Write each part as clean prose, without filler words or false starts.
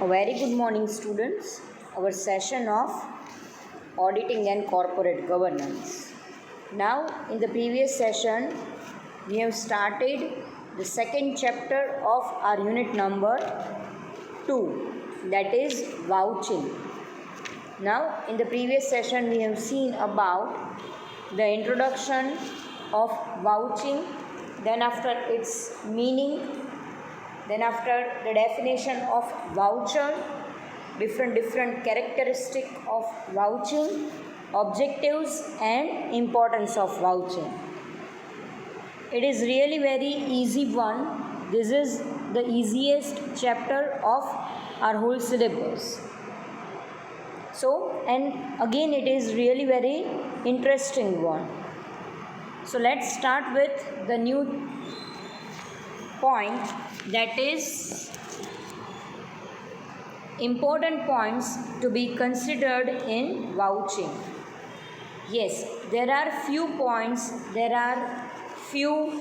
A very good morning, students. Our session of auditing and corporate governance. Now, in the previous session, we have started the second chapter of our unit number 2, that is vouching. Now, in the previous session, we have seen about the introduction of vouching, then after its meaning, then after the definition of voucher, different characteristic of vouching, objectives and importance of vouching. It is really very easy one. This is the easiest chapter of our whole syllabus. So, and again it is really very interesting one. So let's start with the new point, that is important points to be considered in vouching. Yes, there are few points, there are few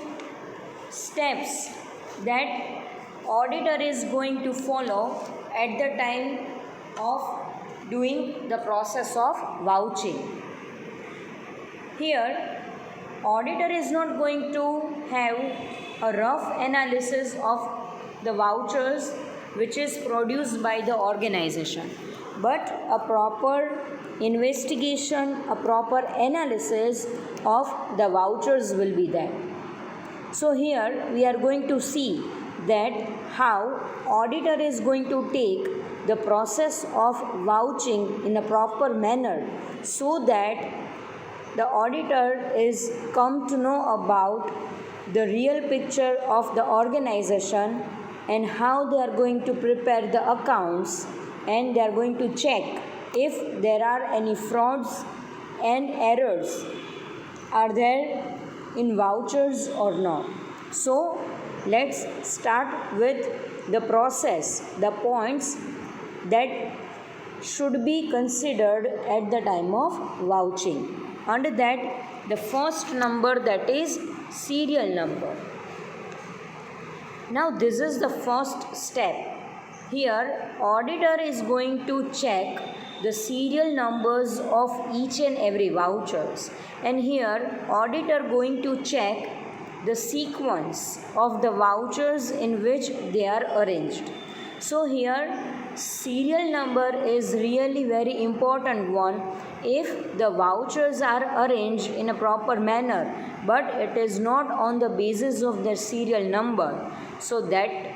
steps that auditor is going to follow at the time of doing the process of vouching. Here, auditor is not going to have a rough analysis of the vouchers which is produced by the organization, but a proper investigation, a proper analysis of the vouchers will be there. So here we are going to see that how auditor is going to take the process of vouching in a proper manner, so that the auditor is come to know about the real picture of the organization and how they are going to prepare the accounts, and they are going to check if there are any frauds and errors are there in vouchers or not. So let's start with the process, the points that should be considered at the time of vouching. Under that, the first number, that is serial number. Now this is the first step. Here auditor is going to check the serial numbers of each and every vouchers, and here auditor going to check the sequence of the vouchers in which they are arranged. So here serial number is really very important one. If the vouchers are arranged in a proper manner, but it is not on the basis of their serial number, so that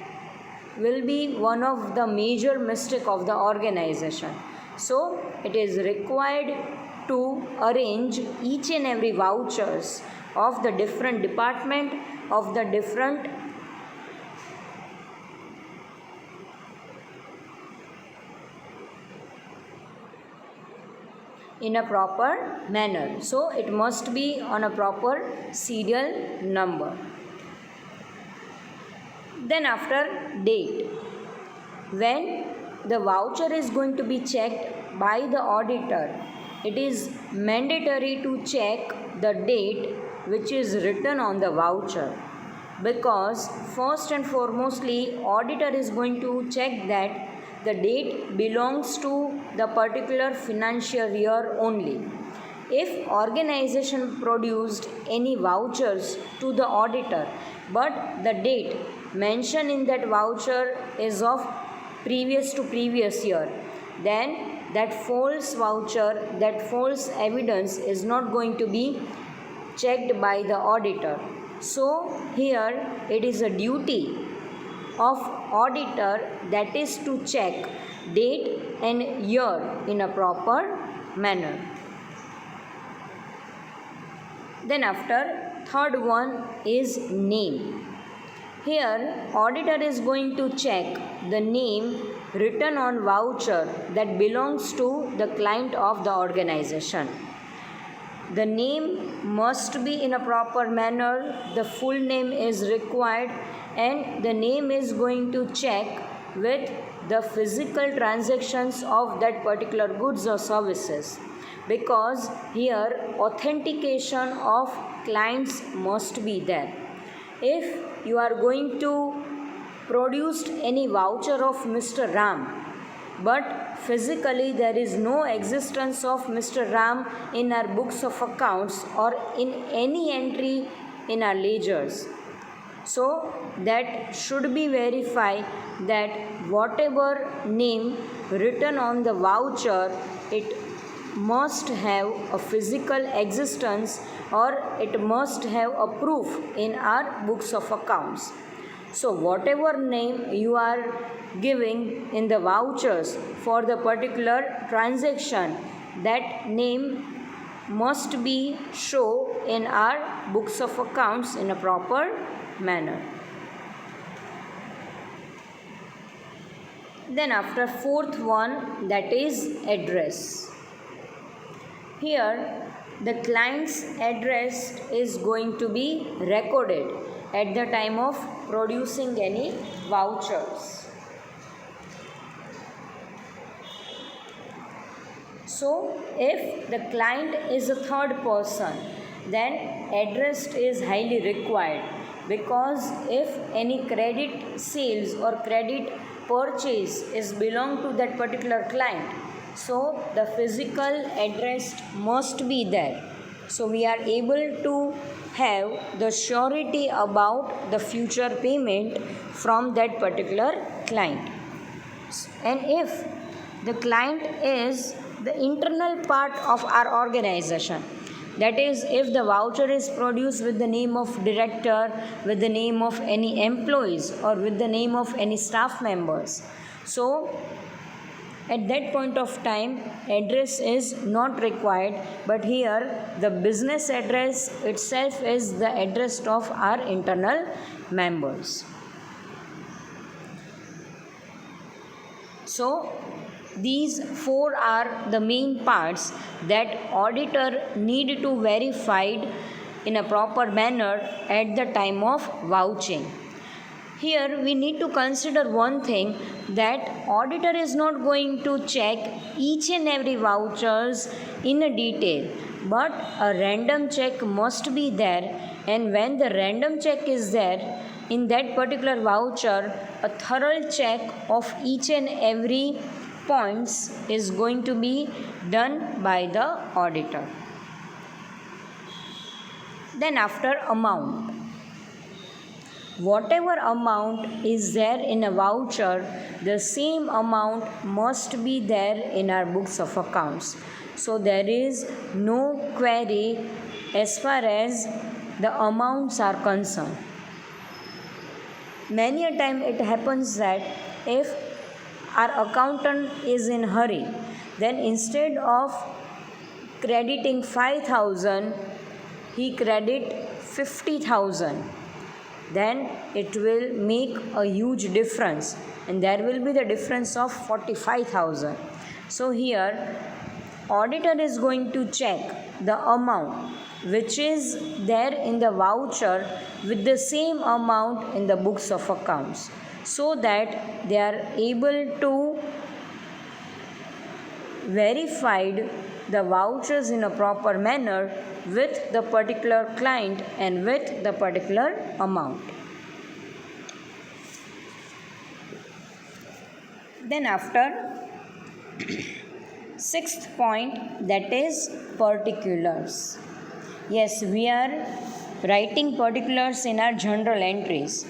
will be one of the major mistake of the organization. So it is required to arrange each and every vouchers of the different department, of the different in a proper manner. So it must be on a proper serial number. Then after date, when the voucher is going to be checked by the auditor, it is mandatory to check the date which is written on the voucher, because first and foremostly auditor is going to check that the date belongs to the particular financial year only. If organization produced any vouchers to the auditor, but the date mentioned in that voucher is of previous to previous year, then that false voucher, that false evidence is not going to be checked by the auditor. So here it is a duty of auditor, that is to check date and year in a proper manner. Then after, third one is name. Here auditor is going to check the name written on voucher that belongs to the client of the organization. The name must be in a proper manner, the full name is required, and the name is going to check with the physical transactions of that particular goods or services, because here authentication of clients must be there. If you are going to produce any voucher of Mr. Ram, but physically there is no existence of Mr. Ram in our books of accounts or in any entry in our ledgers. So that should be verified that whatever name written on the voucher, it must have a physical existence or it must have a proof in our books of accounts. So whatever name you are giving in the vouchers for the particular transaction, that name must be shown in our books of accounts in a proper manner. Then after fourth one, that is address. Here the client's address is going to be recorded at the time of producing any vouchers. So if the client is a third person, then address is highly required, because if any credit sales or credit purchase is belong to that particular client, so the physical address must be there. So we are able to have the surety about the future payment from that particular client. And if the client is the internal part of our organization, that is, if the voucher is produced with the name of director, with the name of any employees, or with the name of any staff members, so at that point of time address is not required, but here the business address itself is the address of our internal members. So these four are the main parts that auditor need to verify in a proper manner at the time of vouching. Here we need to consider one thing, that auditor is not going to check each and every vouchers in a detail, but a random check must be there, and when the random check is there in that particular voucher, a thorough check of each and every points is going to be done by the auditor. Then after amount, whatever amount is there in a voucher, the same amount must be there in our books of accounts. So there is no query as far as the amounts are concerned. Many a time it happens that if our accountant is in hurry, then instead of crediting 5,000, he credit 50,000. Then it will make a huge difference, and there will be the difference of 45,000. So here auditor is going to check the amount which is there in the voucher with the same amount in the books of accounts, so that they are able to verify the vouchers in a proper manner with the particular client and with the particular amount. Then after sixth point, that is particulars. Yes, we are writing particulars in our journal entries.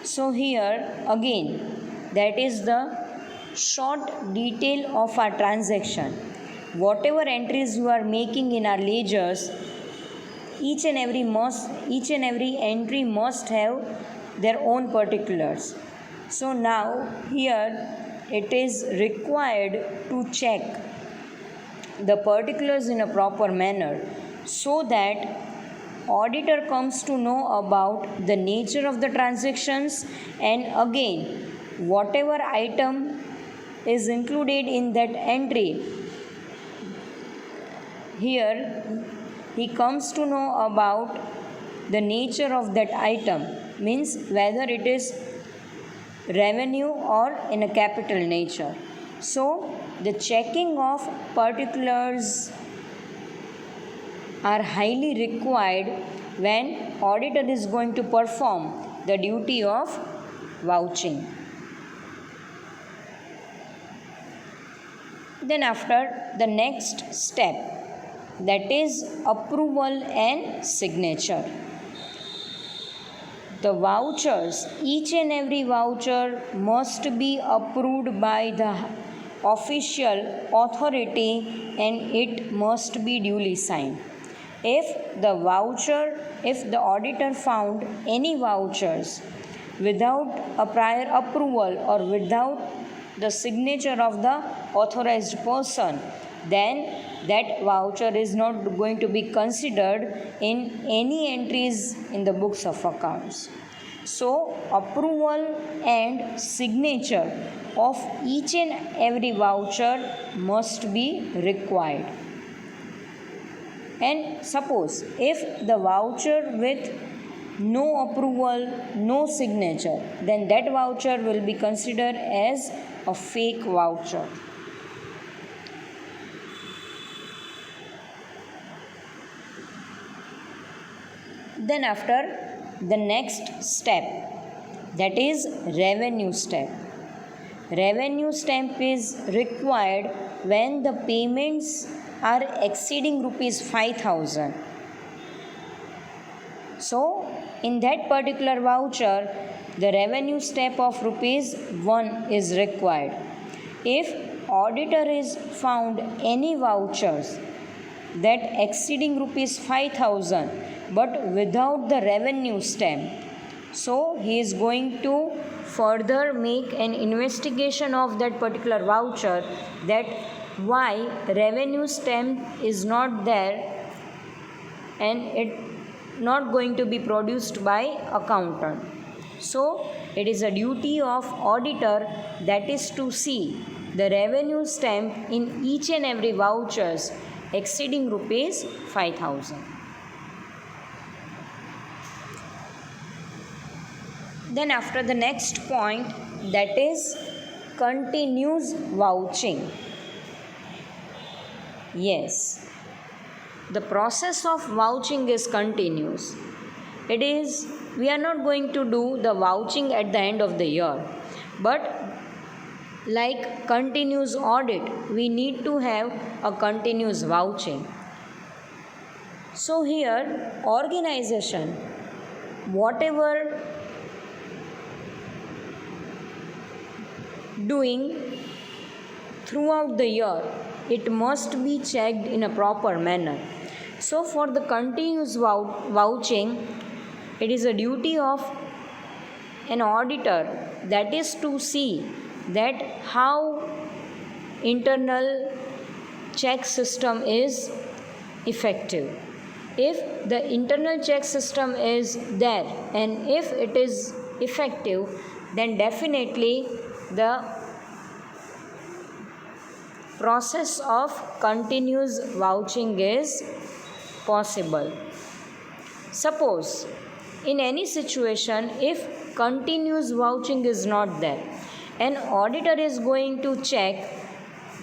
So here again, that is the short detail of our transaction. Whatever entries you are making in our ledgers, each and every entry must have their own particulars. So now here it is required to check the particulars in a proper manner, so that auditor comes to know about the nature of the transactions, and again whatever item is included in that entry, here he comes to know about the nature of that item, means whether it is revenue or in a capital nature. So the checking of particulars are highly required when auditor is going to perform the duty of vouching. Then after the next step, that is approval and signature. The vouchers, each and every voucher must be approved by the official authority and it must be duly signed. If the auditor found any vouchers without a prior approval or without the signature of the authorized person, then that voucher is not going to be considered in any entries in the books of accounts. So, approval and signature of each and every voucher must be required. And suppose if the voucher with no approval, no signature, then that voucher will be considered as a fake voucher. Then after the next step, that is revenue stamp. Revenue stamp is required when the payments are exceeding rupees 5,000. So, in that particular voucher, the revenue stamp of rupees 1 is required. If auditor is found any vouchers that exceeding rupees 5,000 but without the revenue stamp, so he is going to further make an investigation of that particular voucher, that why revenue stamp is not there and it not going to be produced by accountant. So it is a duty of auditor, that is to see the revenue stamp in each and every vouchers exceeding rupees 5,000. Then after the next point, that is continuous vouching. Yes, the process of vouching is continuous. It is, we are not going to do the vouching at the end of the year, but like continuous audit, we need to have a continuous vouching. So here, organization, whatever doing throughout the year, it must be checked in a proper manner. So for the continuous vouching, it is a duty of an auditor, that is to see that how internal check system is effective. If the internal check system is there and if it is effective, then definitely the process of continuous vouching is possible. Suppose in any situation, if continuous vouching is not there, an auditor is going to check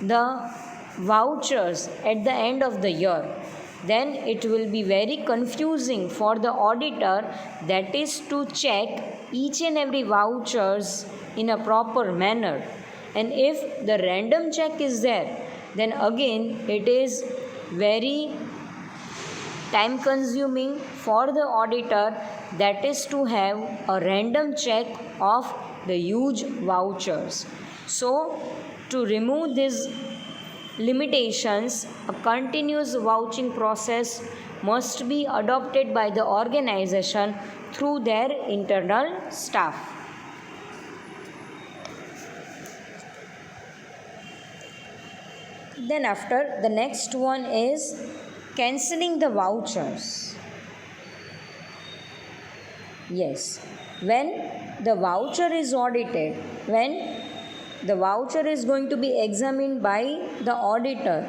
the vouchers at the end of the year, then it will be very confusing for the auditor, that is to check each and every vouchers in a proper manner. And if the random check is there, then again it is very time consuming for the auditor, that is to have a random check of the huge vouchers. So to remove these limitations, a continuous vouching process must be adopted by the organization through their internal staff. Then after, the next one is cancelling the vouchers. Yes, when the voucher is audited, when the voucher is going to be examined by the auditor,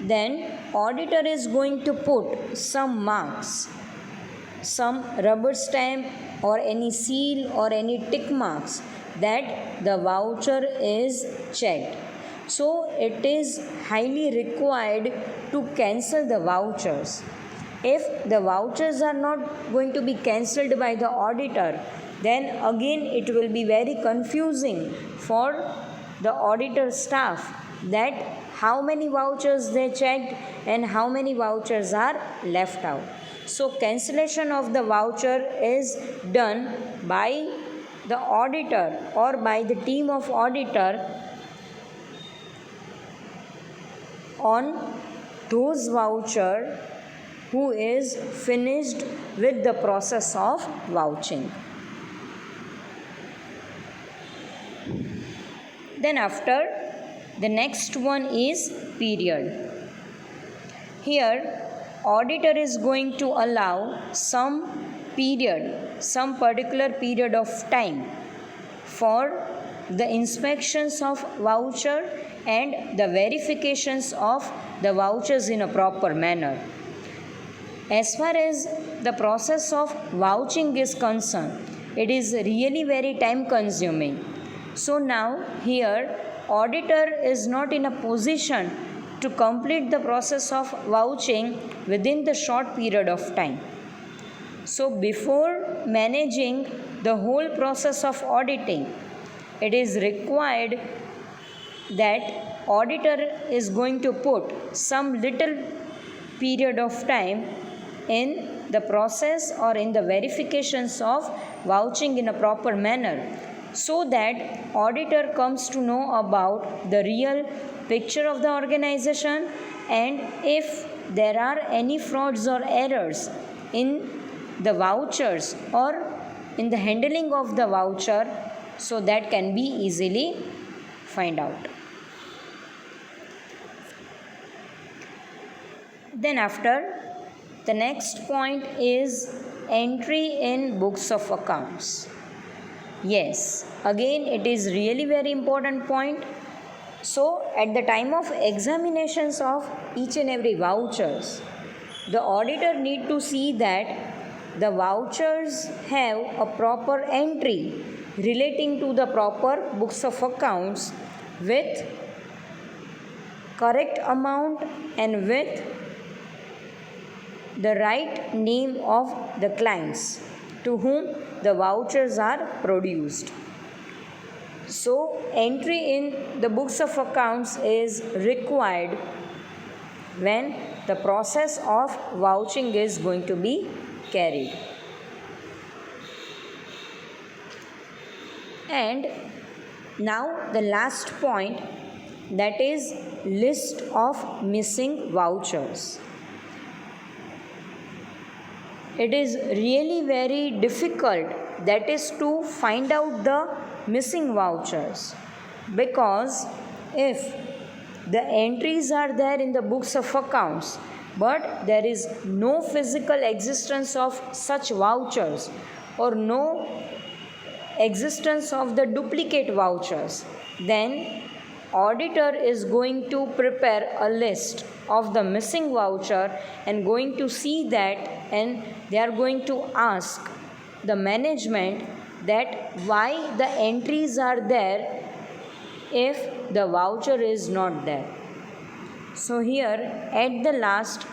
then auditor is going to put some marks, some rubber stamp or any seal or any tick marks that the voucher is checked. So it is highly required to cancel the vouchers. If the vouchers are not going to be cancelled by the auditor, then again it will be very confusing for the auditor staff that how many vouchers they checked and how many vouchers are left out. So cancellation of the voucher is done by the auditor or by the team of auditor on those voucher who is finished with the process of vouching. Then after, the next one is period. Here auditor is going to allow some period, some particular period of time for the inspections of voucher and the verifications of the vouchers in a proper manner. As far as the process of vouching is concerned, it is really very time consuming. So now here auditor is not in a position to complete the process of vouching within the short period of time. So before managing the whole process of auditing, it is required that auditor is going to put some little period of time in the process or in the verifications of vouching in a proper manner, so that auditor comes to know about the real picture of the organization, and if there are any frauds or errors in the vouchers or in the handling of the voucher, so that can be easily find out. Then after, the next point is entry in books of accounts. Yes, again it is really very important point. So at the time of examinations of each and every vouchers, the auditor need to see that the vouchers have a proper entry relating to the proper books of accounts with correct amount and with the right name of the clients to whom the vouchers are produced. So entry in the books of accounts is required when the process of vouching is going to be carried. And now the last point, that is list of missing vouchers. It is really very difficult, that is to find out the missing vouchers, because if the entries are there in the books of accounts but there is no physical existence of such vouchers or no existence of the duplicate vouchers, then auditor is going to prepare a list of the missing voucher and going to see that, and they are going to ask the management that why the entries are there if the voucher is not there. So here at the last,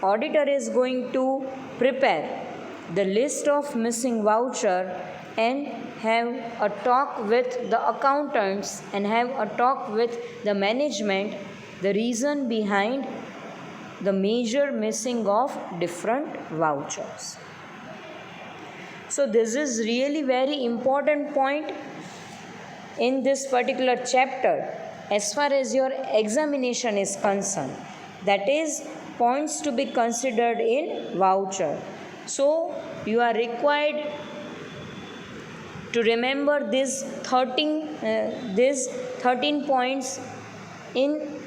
auditor is going to prepare the list of missing voucher and have a talk with the accountants and have a talk with the management, the reason behind the major missing of different vouchers. So this is really very important point in this particular chapter as far as your examination is concerned, that is points to be considered in voucher. So you are required to remember these 13 points in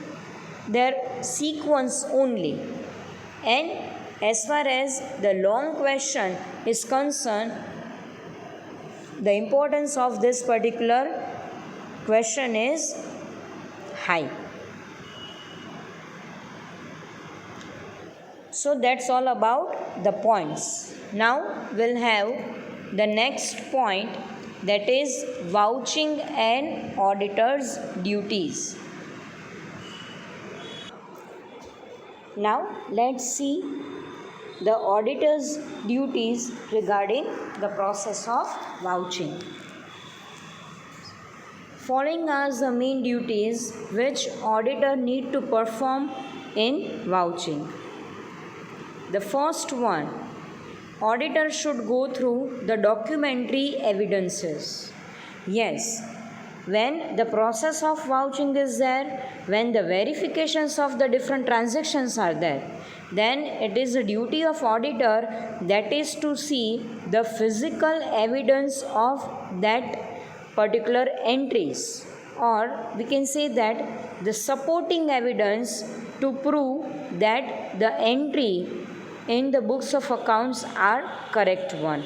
their sequence only. And as far as the long question is concerned, the importance of this particular question is high. So that's all about the points. Now we'll have the next point, that is vouching and auditor's duties. Now let's see the auditor's duties regarding the process of vouching. Following are the main duties which auditor need to perform in vouching. The first one, auditor should go through the documentary evidences. Yes, when the process of vouching is there, when the verifications of the different transactions are there, then it is a duty of auditor, that is to see the physical evidence of that particular entries, or we can say that the supporting evidence to prove that the entry in the books of accounts are correct one.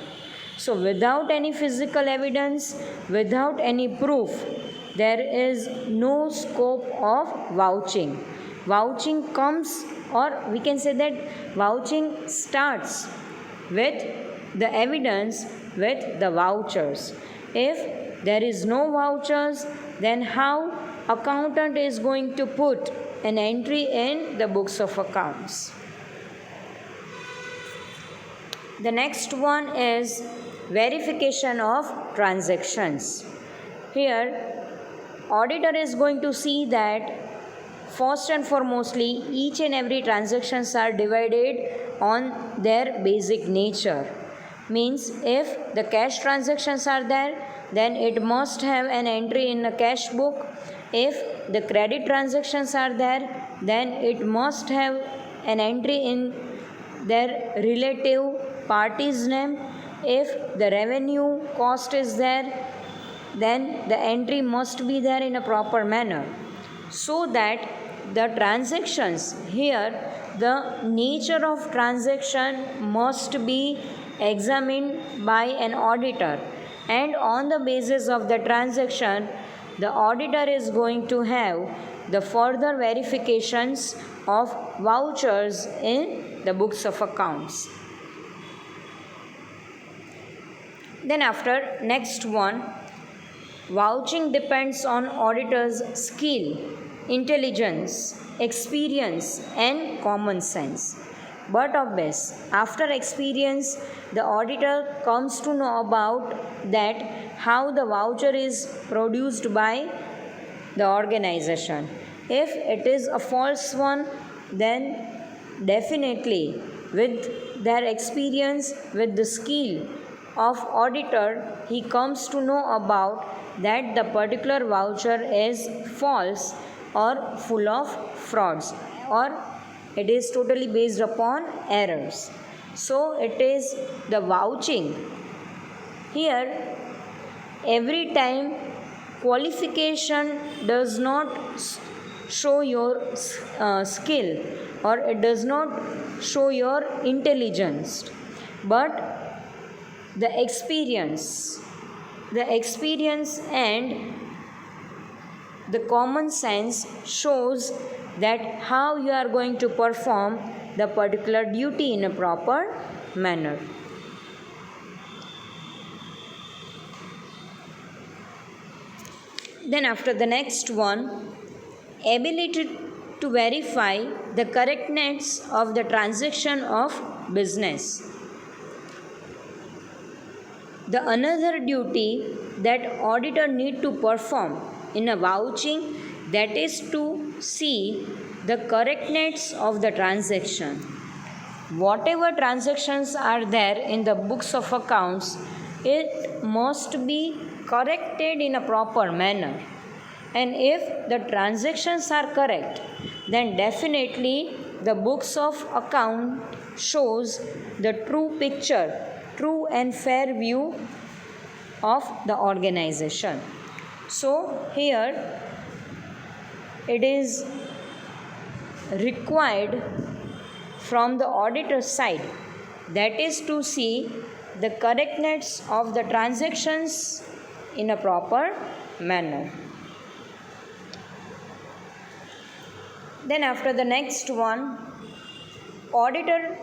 So without any physical evidence, without any proof, there is no scope of vouching. Vouching comes, or we can say that vouching starts with the evidence, with the vouchers. If there is no vouchers, then how accountant is going to put an entry in the books of accounts? The next one is verification of transactions. Here, auditor is going to see that first and foremostly each and every transactions are divided on their basic nature. Means if the cash transactions are there, then it must have an entry in a cash book. If the credit transactions are there, then it must have an entry in their relative party's name. If the revenue cost is there, then the entry must be there in a proper manner, so that the transactions here, the nature of transaction must be examined by an auditor, and on the basis of the transaction, the auditor is going to have the further verifications of vouchers in the books of accounts. Then after, next one, vouching depends on auditor's skill, intelligence, experience and common sense. But obvious, after experience, the auditor comes to know about that how the voucher is produced by the organization. If it is a false one, then definitely with their experience, with the skill of auditor, he comes to know about that the particular voucher is false or full of frauds, or it is totally based upon errors. So it is the vouching. Here, every time qualification does not show your skill, or it does not show your intelligence, but the experience and the common sense shows that how you are going to perform the particular duty in a proper manner. Then after, the next one, ability to verify the correctness of the transaction of business. The another duty that auditor need to perform in a vouching, that is to see the correctness of the transaction. Whatever transactions are there in the books of accounts, it must be corrected in a proper manner. And if the transactions are correct, then definitely the books of account shows the true picture, true and fair view of the organization. So here it is required from the auditor's side, that is to see the correctness of the transactions in a proper manner. Then after, the next one, auditor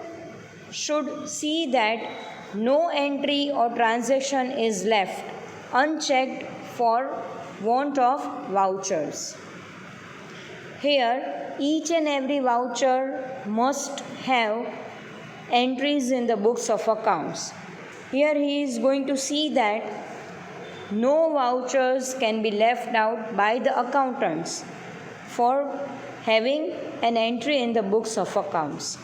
should see that no entry or transaction is left unchecked for want of vouchers. Here, each and every voucher must have entries in the books of accounts. Here he is going to see that no vouchers can be left out by the accountants for having an entry in the books of accounts.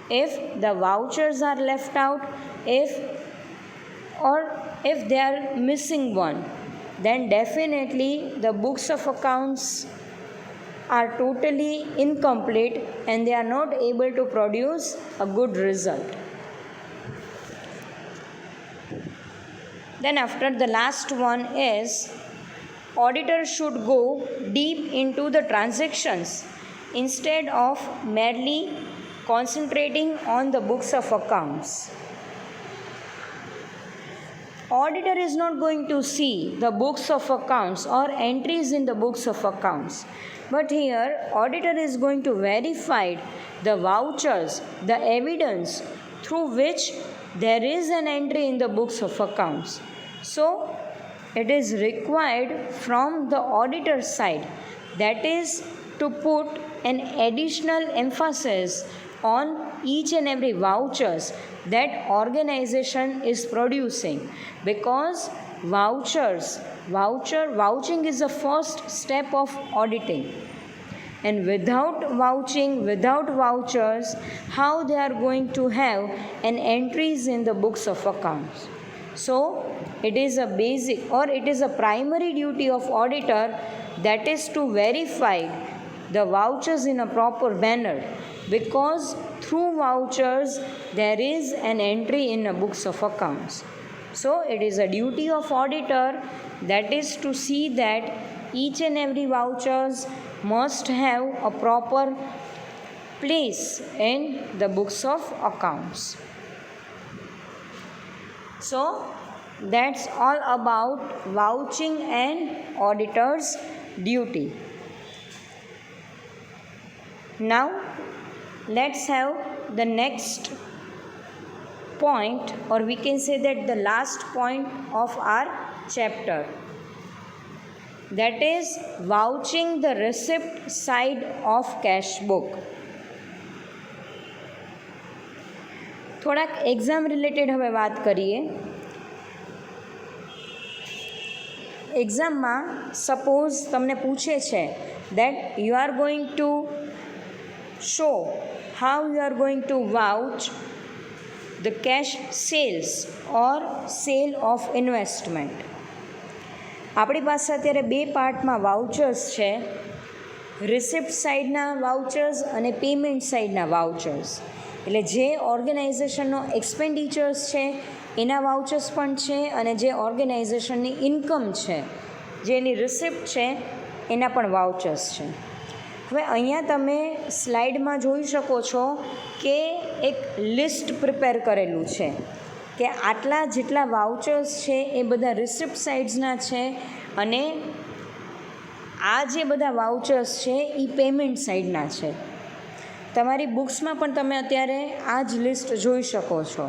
If the vouchers are left out, if they are missing one, then definitely the books of accounts are totally incomplete and they are not able to produce a good result. Then after, the last one is auditor should go deep into the transactions instead of merely concentrating on the books of accounts. Auditor is not going to see the books of accounts or entries in the books of accounts, but here auditor is going to verify the vouchers, the evidence through which there is an entry in the books of accounts. So it is required from the auditor side, that is to put an additional emphasis on each and every vouchers that organization is producing, because vouching is the first step of auditing, and without vouching, without vouchers, how they are going to have an entries in the books of accounts? So it is a basic or it is a primary duty of auditor, that is to verify the vouchers in a proper manner, because through vouchers there is an entry in the books of accounts. So it is a duty of auditor, that is to see that each and every vouchers must have a proper place in the books of accounts. So that's all about vouching and auditor's duty. Now let's have the next point, or we can say that the last point of our chapter, that is vouching the receipt side of cash book. થોડાક exam related હવે વાત કરીએ. એક્ઝામમાં suppose તમને પૂછે છે that you are going to show how you are going to vouch the cash sales or sale of investment. આપણી પાસે અત્યારે બે પાર્ટમાં વાઉચર્સ છે, રિસિપ્ટ સાઇડના વાઉચર્સ અને પેમેન્ટ સાઇડના વાઉચર્સ. એટલે જે ઓર્ગેનાઇઝેશનનો એક્સપેન્ડિચર્સ છે એના વાઉચર્સ પણ છે, અને જે ઓર્ગેનાઇઝેશનની ઇન્કમ છે, જે એની રિસિપ્ટ છે, એના પણ વાઉચર્સ છે. હવે અહીંયા તમે સ્લાઇડમાં જોઈ શકો છો કે એક લિસ્ટ પ્રિપેર કરેલું છે કે આટલા જેટલા વાઉચર્સ છે એ બધા રિસિપ્ટ સાઇડ્સના છે, અને આ જે બધા વાઉચર્સ છે એ પેમેન્ટ સાઇડના છે. તમારી બુક્સમાં પણ તમે અત્યારે આ જ લિસ્ટ જોઈ શકો છો.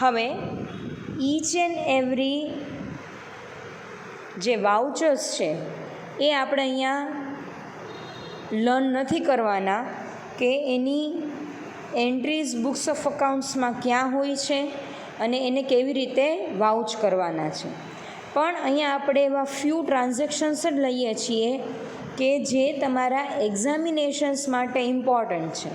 હવે ઈચ એન્ડ એવરી જે વાઉચર્સ છે એ આપણે અહીંયા લર્ન નથી કરવાના કે એની એન્ટ્રીઝ બુક્સ ઓફ અકાઉન્ટ્સમાં ક્યાં હોય છે અને એને કેવી રીતે વાઉચ કરવાના છે. પણ અહીંયા આપણે એવા ફ્યુ ટ્રાન્ઝેક્શન્સ જ લઈએ છીએ કે જે તમારા એક્ઝામિનેશન્સ માટે ઇમ્પોર્ટન્ટ છે.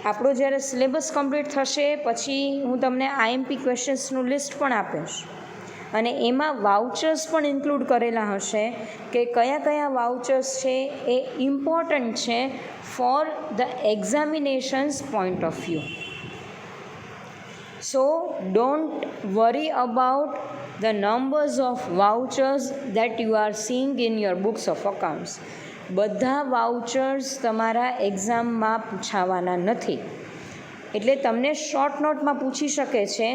આપણો જ્યારે સિલેબસ કમ્પ્લીટ થશે પછી હું તમને આઈએમપી ક્વેશ્ચન્સનું લિસ્ટ પણ આપીશ, અને એમાં વાઉચર્સ પણ ઇન્ક્લુડ કરેલા હશે કે કયા કયા વાઉચર્સ છે એ ઇમ્પોર્ટન્ટ છે for the examinations point of view. So don't worry about the numbers of vouchers that you are seeing in your books of accounts. બધા વાઉચર્સ તમારા એક્ઝામમાં પૂછાવાના નથી. એટલે તમને શોર્ટ નોટમાં પૂછી શકે છે,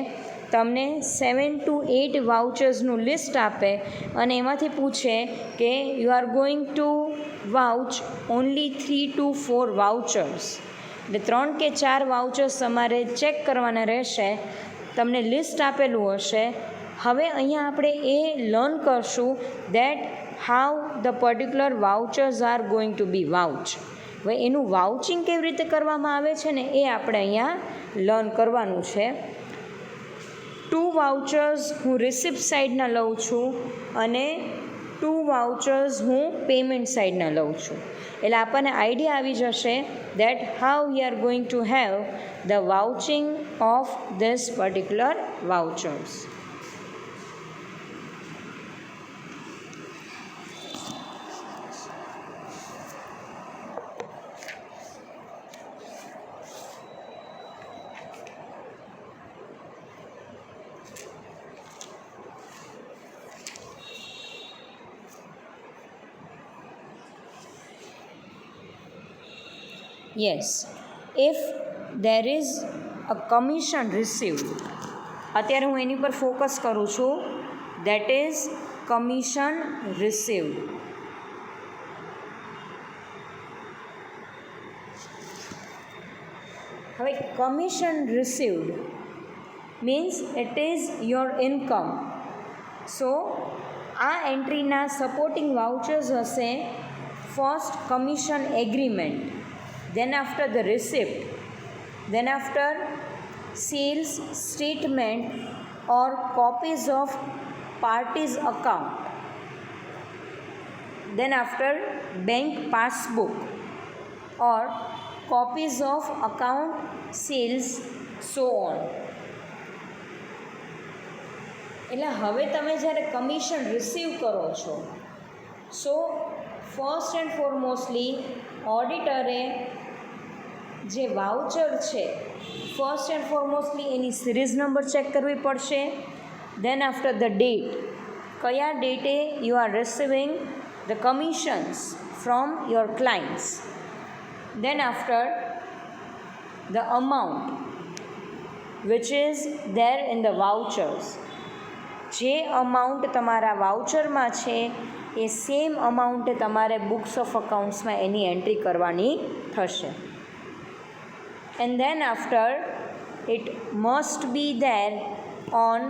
તમને 7 to 8 વાઉચર્સનું લિસ્ટ આપે અને એમાંથી પૂછે કે you are going to વાઉચ only 3 to 4 vouchers. એટલે 3 કે 4 વાઉચર્સ તમારે ચેક કરવાના રહેશે, તમને લિસ્ટ આપેલું હશે. હવે અહીંયા આપણે એ લર્ન કરશું that how the particular vouchers are going to be vouch. હવે એનું વાઉચિંગ કેવી રીતે કરવામાં આવે છે ને એ આપણે અહીંયા લર્ન કરવાનું છે. 2 2 વાઉચર્સ હું રિસિપ્ટ સાઈડના લઉં છું અને 2 વાઉચર્સ હું પેમેન્ટ સાઈડના લઉં છું. એટલે આપણને આઈડિયા આવી જશે that how we are going to have the vouching of this particular vouchers. Yes, if there is a commission received, અત્યારે હું એની પર ફોકસ કરું છું, that is commission received. હવે commission received means it is your income. So આ એન્ટ્રીના supporting vouchers હશે first commission agreement, then after the receipt, then after sales statement or copies of parties account, then after bank passbook or copies of account sales, so on. એટલે હવે તમે જ્યારે commission receive કરો છો, so first and ફોરમોસ્ટલી ઓડિટરે જે voucher છે first and foremostly એની series number check કરવી પડશે. દેન આફ્ટર ધ ડેટ, કયા ડેટે you are receiving the commissions from your clients. Then after the amount which is there in the vouchers, જે amount તમારા વાઉચરમાં છે એ સેમ અમાઉન્ટે તમારે બુક્સ ઓફ અકાઉન્ટ્સમાં એની એન્ટ્રી કરવાની થશે. And then after it must be there on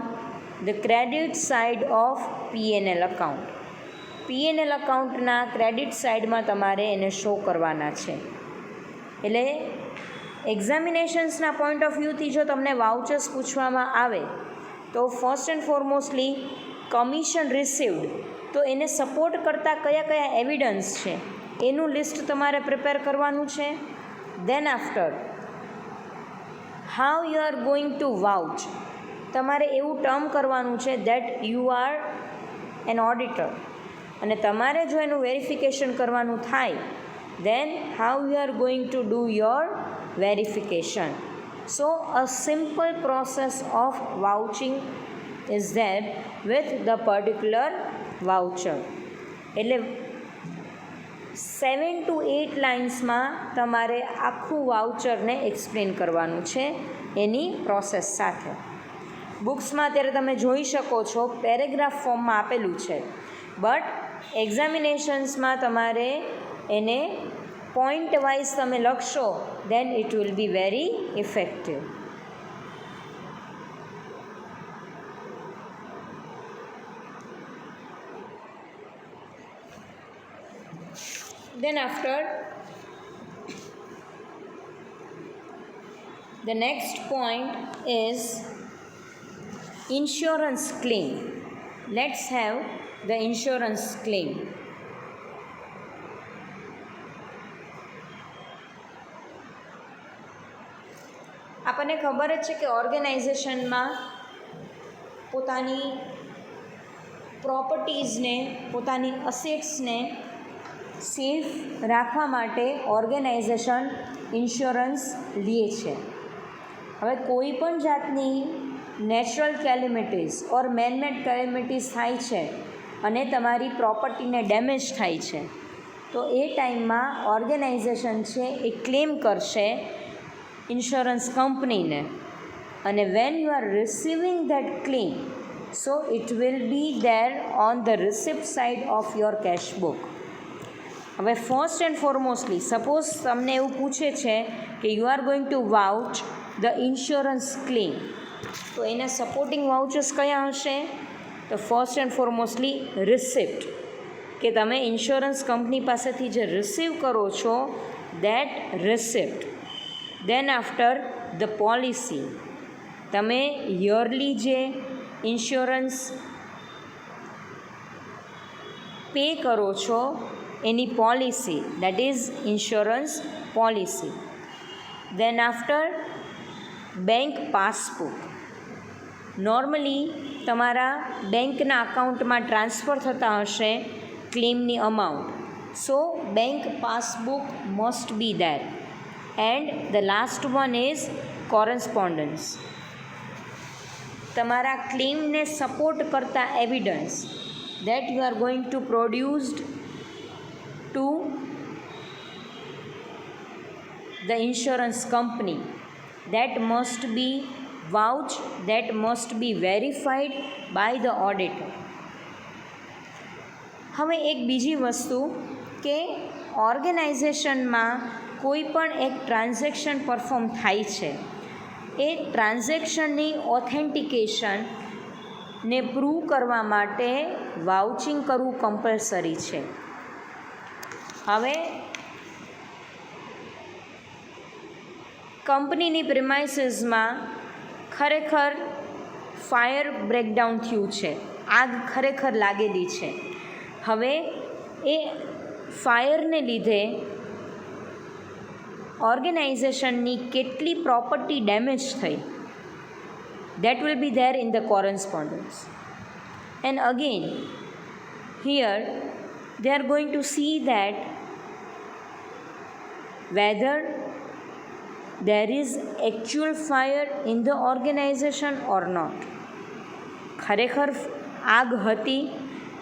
the credit side of PNL account. PNL અકાઉન્ટના ક્રેડિટ સાઇડમાં તમારે એને શો કરવાના છે. એટલે એક્ઝામિનેશન્સના પોઈન્ટ ઓફ વ્યૂથી જો તમને વાઉચર્સ પૂછવામાં આવે તો ફર્સ્ટ એન્ડ ફોરમોસ્ટલી કમિશન રિસીવ્ડ, તો એને સપોર્ટ કરતા કયા કયા એવિડન્સ છે એનું લિસ્ટ તમારે પ્રિપેર કરવાનું છે. Then after how you are going to vouch, તમારે એવું ટર્મ કરવાનું છે that you are an auditor, અને તમારે જો એનું વેરિફિકેશન કરવાનું થાય then how you are going to do your verification. So a simple process of vouching is there with the particular voucher. એટલે 7 to 8 લાઇન્સમાં તમારે આખું વાઉચરને એક્સપ્લેન કરવાનું છે એની પ્રોસેસ સાથે. બુક્સમાં અત્યારે તમે જોઈ શકો છો પેરેગ્રાફ ફોર્મમાં આપેલું છે, બટ એક્ઝામિનેશન્સમાં તમારે એને પોઈન્ટ વાઇઝ તમે લખશો then it will be very effective. Then after, the next point is insurance claim. Let's have the insurance claim. આપણને ખબર જ છે કે ઓર્ગેનાઇઝેશનમાં પોતાની પ્રોપર્ટીઝને, પોતાની અસેટ્સને સેફ રાખવા માટે ઓર્ગેનાઇઝેશન ઇન્સ્યોરન્સ લે છે. હવે કોઈ પણ જાતની નેચરલ કેલેમિટીઝ ઓર મેનમેડ કેલેમિટીઝ થાય છે અને તમારી પ્રોપર્ટીને ડેમેજ થાય છે તો એ ટાઈમમાં ઓર્ગેનાઇઝેશન છે એ ક્લેમ કરશે ઇન્સ્યોરન્સ કંપનીને, અને when you are receiving that claim so it will be there on the receipt side of your cash book. હવે ફર્સ્ટ એન્ડ ફોરમોસ્ટલી સપોઝ તમને એવું પૂછે છે કે you are going to vouch the insurance claim, તો એના supporting vouchers કયા હશે? તો ફર્સ્ટ એન્ડ ફોરમોસ્ટલી રિસિપ્ટ, કે તમે ઇન્સ્યોરન્સ કંપની પાસેથી જે રિસીવ કરો છો that receipt. Then after the policy, તમે યરલી જે ઇન્સ્યોરન્સ પે કરો છો એની policy, that is insurance policy. Then after bank passbook. Normally તમારા બેંકના અકાઉન્ટમાં ટ્રાન્સફર થતા હશે ક્લેમની amount. So bank passbook must be there. And the last one is correspondence. તમારા ક્લેમને સપોર્ટ કરતા evidence that you are going to produce to the insurance company, that must be vouched, that must be verified by the auditor. હવે એક બીજી વસ્તુ કે ઓર્ગેનાઇઝેશનમાં કોઈ પણ એક ટ્રાન્ઝેક્શન પરફોર્મ થાય છે, એ ટ્રાન્ઝેક્શનની ઓથેન્ટિકેશન ને પ્રૂવ કરવા માટે વાઉચિંગ કરવું કમ્પલસરી છે. હવે કંપનીની પ્રિમાઇસીસમાં ખરેખર ફાયર બ્રેકડાઉન થયું છે, આગ ખરેખર લાગેલી છે. હવે એ ફાયરને લીધે ઓર્ગેનાઇઝેશનની કેટલી પ્રોપર્ટી ડેમેજ થઈ, that will be there in the correspondence. And again here they are going to see that whether there is actual fire in the organization or not. ખરેખર આગ હતી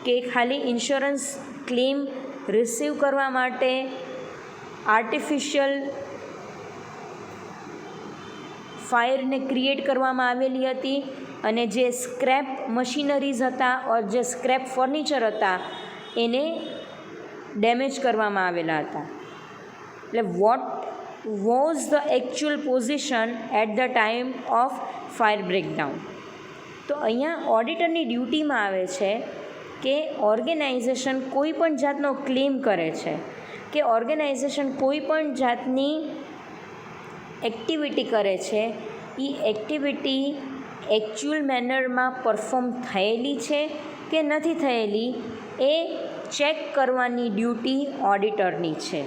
કે ખાલી ઇન્સ્યોરન્સ ક્લેમ રિસીવ કરવા માટે artificial ફાયરને create કરવામાં આવેલી હતી, અને જે સ્ક્રેપ મશીનરીઝ હતા ઓર જે સ્ક્રેપ ફર્નિચર હતા એને ડેમેજ કરવામાં આવેલા હતા. એટલે what was the actual position at the time of fire breakdown. તો અહીંયા ઓડિટરની ડ્યુટીમાં આવે છે કે ઓર્ગેનાઇઝેશન કોઈ પણ જાતનો ક્લેમ કરે છે કે ઓર્ગેનાઇઝેશન કોઈ પણ જાતની એક્ટિવિટી કરે છે, એ એક્ટિવિટી એકચ્યુઅલ મેનરમાં પરફોર્મ થયેલી છે કે નથી થયેલી એ ચેક કરવાની ડ્યુટી ઓડિટરની છે,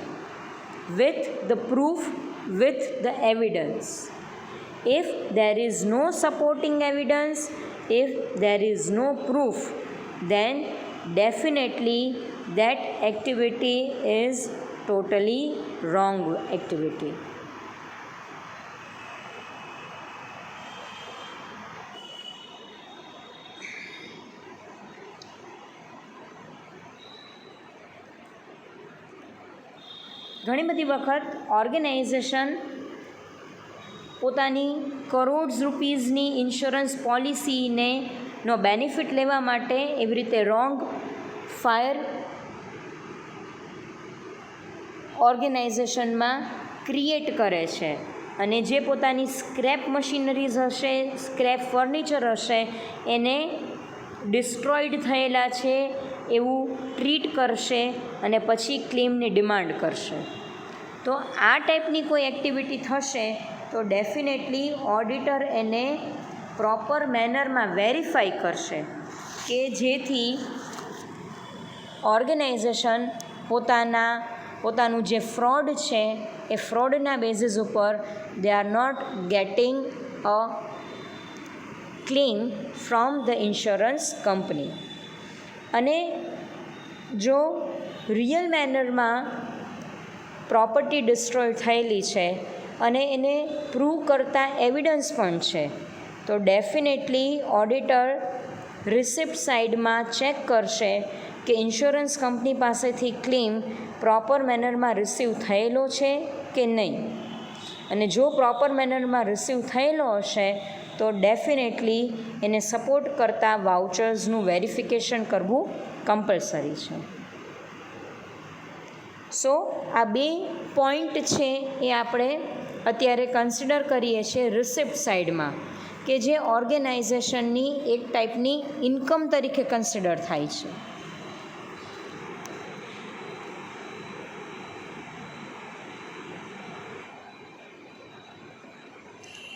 with the proof, with the evidence. If there is no supporting evidence, if there is no proof, then definitely that activity is totally wrong activity. ઘણી બધી વખત ઓર્ગેનાઇઝેશન પોતાની કરોડ્સ રૂપીઝની ઇન્સ્યોરન્સ પોલિસીને નો બેનિફિટ લેવા માટે એવી રીતે રોંગ ફાયર ઓર્ગેનાઇઝેશનમાં ક્રિએટ કરે છે, અને જે પોતાની સ્ક્રેપ મશીનરીઝ હશે, સ્ક્રેપ ફર્નિચર હશે, એને ડિસ્ટ્રોઈડ થયેલા છે એવું ટ્રીટ કરશે અને પછી ક્લેમની ડિમાન્ડ કરશે. તો આ ટાઈપની કોઈ એક્ટિવિટી થશે તો ડેફિનેટલી ઓડિટર એને પ્રોપર મેનરમાં વેરીફાઈ કરશે કે જેથી ઓર્ગેનાઇઝેશન પોતાનું જે ફ્રોડ છે એ ફ્રોડના બેઝિસ ઉપર they are not getting a claim from the insurance company. અને જો રિયલ મેનરમાં પ્રોપર્ટી ડિસ્ટ્રોય થયેલી છે અને એને પ્રૂવ કરતા એવિડન્સ પણ છે, તો ડેફિનેટલી ઓડિટર રિસિપ્ટ સાઇડમાં ચેક કરશે કે ઇન્સ્યોરન્સ કંપની પાસેથી ક્લેમ પ્રોપર મેનરમાં રિસીવ થયેલો છે કે નહીં. અને જો પ્રોપર મેનરમાં રિસીવ થયેલો હશે તો ડેફિનેટલી એને સપોર્ટ કરતા વાઉચર્સનું વેરિફિકેશન કરવું કમ્પલસરી છે. સો આ બે પોઈન્ટ છે એ આપણે અત્યારે કન્સિડર કરીએ છીએ રિસિપ્ટ સાઇડમાં, કે જે ઓર્ગેનાઇઝેશનની એક ટાઈપની ઇન્કમ તરીકે કન્સિડર થાય છે.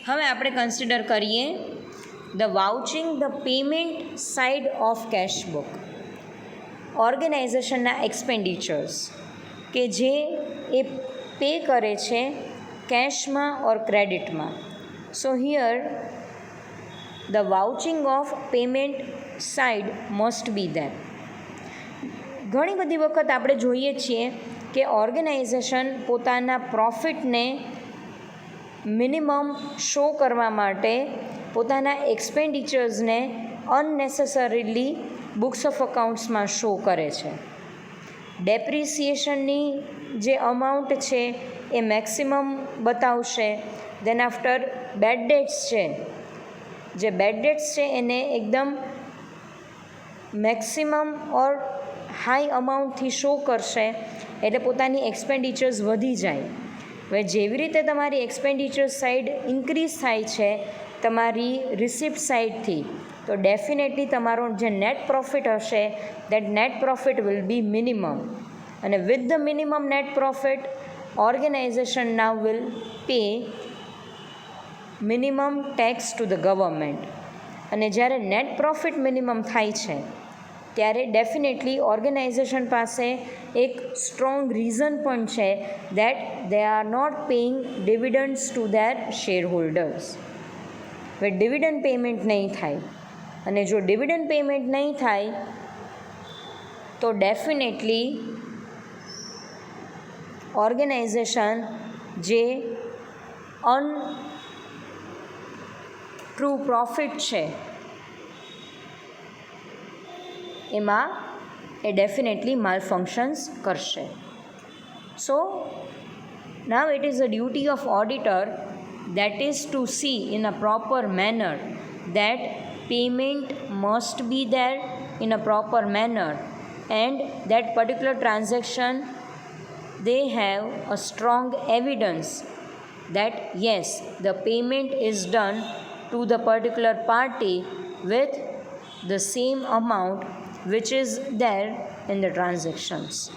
હવે આપણે કન્સિડર કરીએ the vouching the payment side of cash book. ઓર્ગેનાઇઝેશનના એક્સપેન્ડિચર્સ કે જે એ પે કરે છે કેશમાં ઓર ક્રેડિટમાં. So here the vouching of payment side must be there. ઘણી બધી વખત આપણે જોઈએ છીએ કે ઓર્ગેનાઇઝેશન પોતાના પ્રોફિટને મિનિમમ શો કરવા માટે પોતાના એક્સપેન્ડિચર્સને અનનેસેસરીલી બુક્સ ઓફ અકાઉન્ટ્સમાં શો કરે છે. ડેપ્રિસિએશનની જે અમાઉન્ટ છે એ મેક્સિમમ બતાવશે. દેન આફ્ટર બેડ ડેટ્સ છે, જે બેડ ડેટ્સ છે એને એકદમ મેક્સિમમ ઓર હાઈ અમાઉન્ટથી શો કરશે, એટલે પોતાની એક્સપેન્ડિચર્સ વધી જાય. હવે જેવી રીતે તમારી એક્સપેન્ડિચર્સ સાઇડ ઇન્ક્રીઝ થાય છે તમારી રિસિપ્ટ સાઇડથી, તો ડેફિનેટલી તમારો જે નેટ પ્રોફિટ હશે that net profit will be minimum. અને with the minimum net profit organisation now will pay minimum tax to the government. અને જ્યારે નેટ પ્રોફિટ મિનિમમ થાય છે ત્યારે ડેફિનેટલી ઓર્ગેનાઇઝેશન પાસે એક સ્ટ્રોંગ રીઝન પણ છે that they are not paying dividends to their shareholders. હવે ડિવિડન્ડ પેમેન્ટ નહીં થાય, અને જો ડિવિડન્ડ પેમેન્ટ નહીં થાય તો ડેફિનેટલી ઓર્ગેનાઇઝેશન જે ટ્રુ પ્રોફિટ છે એમાં એ ડેફિનેટલી માલફંક્શન્સ કરશે. So now it is a duty of auditor that is to see in a proper manner that payment must be there in a proper manner, and that particular transaction they have a strong evidence that yes, the payment is done to the particular party with the same amount which is there in the transactions.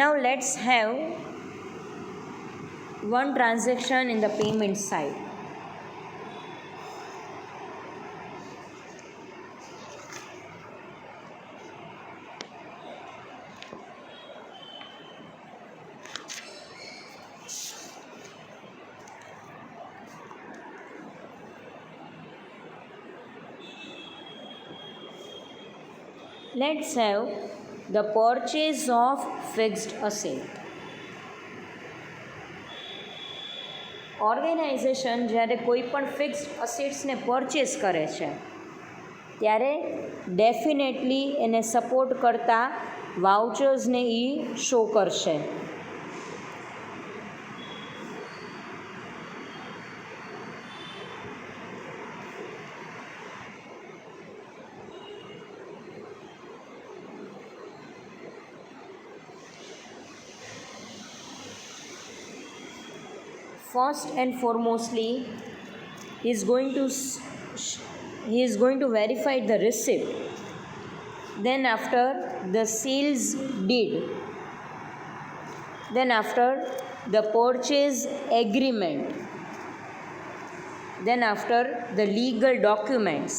Now let's have one transaction in the payment side. Let's have the purchase of fixed asset. Organisation જ્યારે કોઈ પણ fixed અસેટ્સને purchase કરે છે ત્યારે definitely એને support કરતા વાઉચર્સને એ show કરશે. First and foremostly, he is going to verify the receipt. Then after the sales deed. Then after the purchase agreement. Then after the legal documents.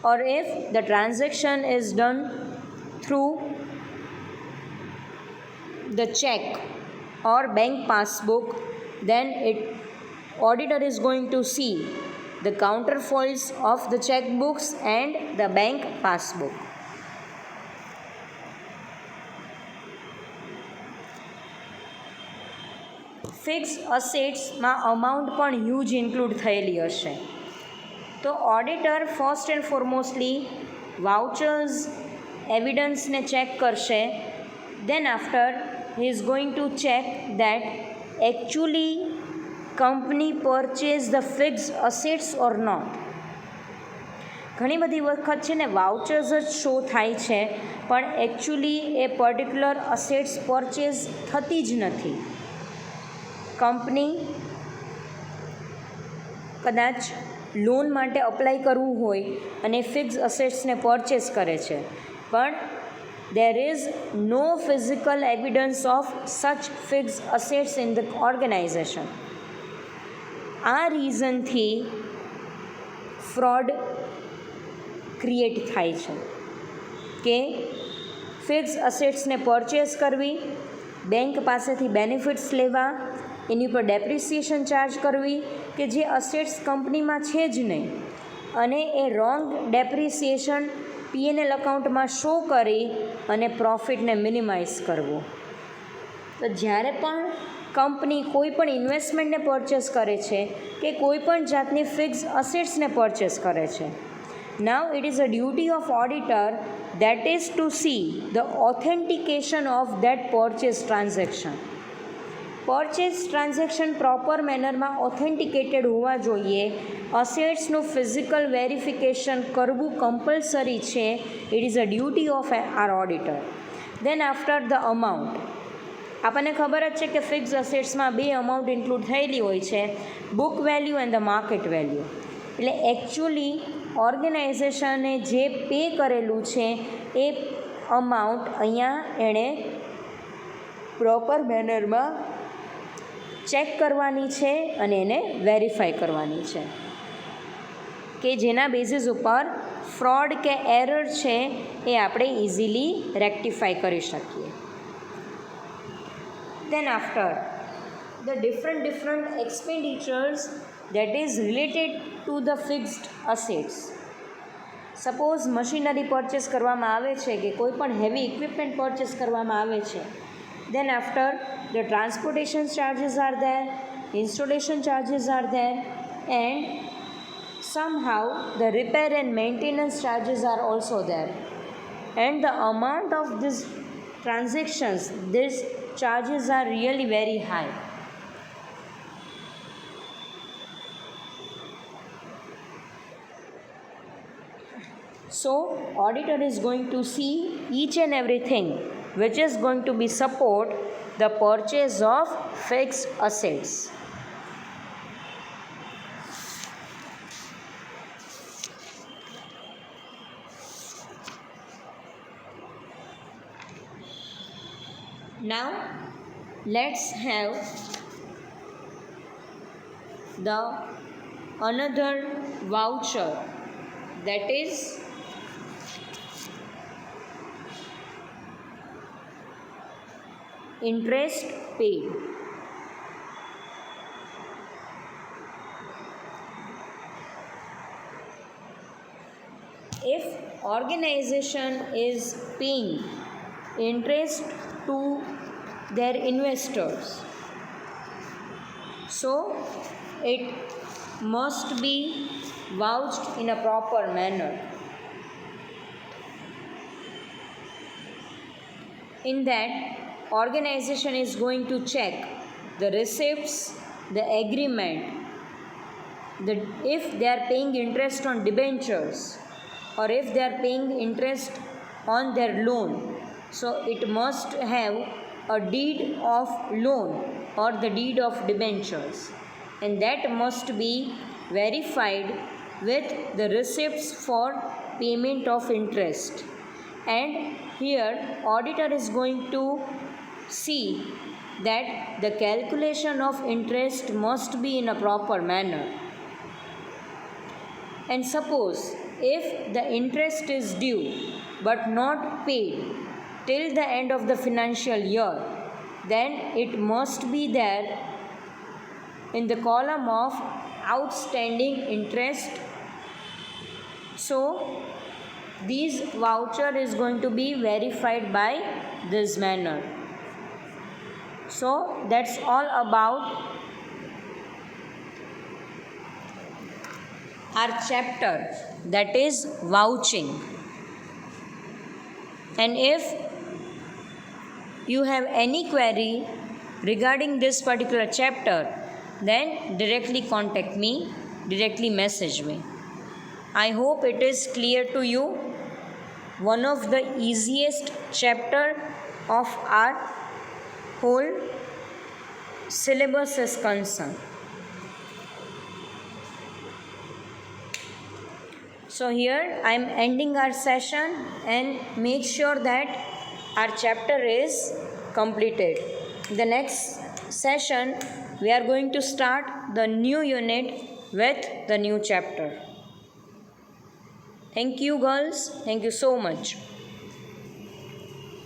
Or if the transaction is done through the check or bank passbook, then auditor is going to see the counterfoils of the checkbooks and the bank passbook. Fixed અસેટ્સમાં amount પણ huge include થયેલી હશે, તો auditor first and foremostly vouchers એવિડન્સને check કરશે. Then after he is going to check that actually company purchase the fixed assets or not. ઘણી બધી વખત છે ને વાઉચર્સ જ શો થાય છે, પણ એકચ્યુઅલી એ પર્ટિક્યુલર અસેટ્સ પરચેઝ થતી જ નથી. કંપની કદાચ લોન માટે અપ્લાય કરવું હોય અને ફિક્સ અસેટ્સને પરચેસ કરે છે, પણ there is no physical evidence of such fixed assets in the organization. આ રીઝનથી ફ્રોડ ક્રિએટ થાય છે કે ફિક્સ અસેટ્સને પરચેસ કરવી, બેંક પાસેથી બેનિફિટ્સ લેવા, એની પર ડેપ્રિસિએશન ચાર્જ કરવી કે જે અસેટ્સ કંપનીમાં છે જ નહીં, અને એ રોંગ ડેપ્રિસિએશન પીએનએલ અકાઉન્ટમાં શો કરી અને પ્રોફિટને મિનિમાઇઝ કરવું. તો જ્યારે પણ કંપની કોઈ પણ ઇન્વેસ્ટમેન્ટને પરચેસ કરે છે કે કોઈ પણ જાતની ફિક્સ અસેટ્સને પરચેસ કરે છે, now it is a duty of auditor that is to see the authentication of that purchase transaction. Purchase transaction proper મેનરમાં ઓથેન્ટિકેટેડ હોવા જોઈએ. અસેટ્સનું ફિઝિકલ વેરિફિકેશન કરવું કમ્પલસરી છે. It is a duty of our auditor. Then after the amount, આપણને ખબર જ છે કે ફિક્સ અસેટ્સમાં બે અમાઉન્ટ ઇન્ક્લુડ થયેલી હોય છે, book value and the market value. એટલે એકચ્યુઅલી ઓર્ગેનાઇઝેશને જે પે કરેલું છે એ અમાઉન્ટ અહીંયા એણે પ્રોપર મેનરમાં ચેક કરવાની છે અને એને વેરીફાઈ કરવાની છે કે જેના બેઝિસ ઉપર ફ્રોડ કે એરર છે એ આપણે ઇઝીલી રેક્ટિફાઈ કરી શકીએ. Then after the different expenditures that is related to the fixed assets. Suppose machinery purchase કરવામાં આવે છે કે કોઈ પણ હેવી ઇક્વિપમેન્ટ પરચેસ કરવામાં આવે છે, then after the transportation charges are there, installation charges are there, and somehow the repair and maintenance charges are also there, and the amount of these transactions, these charges are really very high. So auditor is going to see each and everything which is going to be support the purchase of fixed assets. Now let's have the another voucher, that is interest paid. If organization is paying interest to their investors, so it must be vouched in a proper manner. In that, organization is going to check the receipts, the agreement, if they are paying interest on debentures or if they are paying interest on their loan. So it must have a deed of loan or the deed of debentures, and that must be verified with the receipts for payment of interest. And here auditor is going to see that the calculation of interest must be in a proper manner. And suppose if the interest is due but not paid till the end of the financial year, then it must be there in the column of outstanding interest. So this voucher is going to be verified by this manner. So that's all about our chapter, that is vouching. And if you have any query regarding this particular chapter, then directly contact me, directly message me. I hope it is clear to you. One of the easiest chapter of our whole syllabus is concerned. So here I am ending our session, and make sure that our chapter is completed. In the next session, we are going to start the new unit with the new chapter. Thank you, girls. Thank you so much.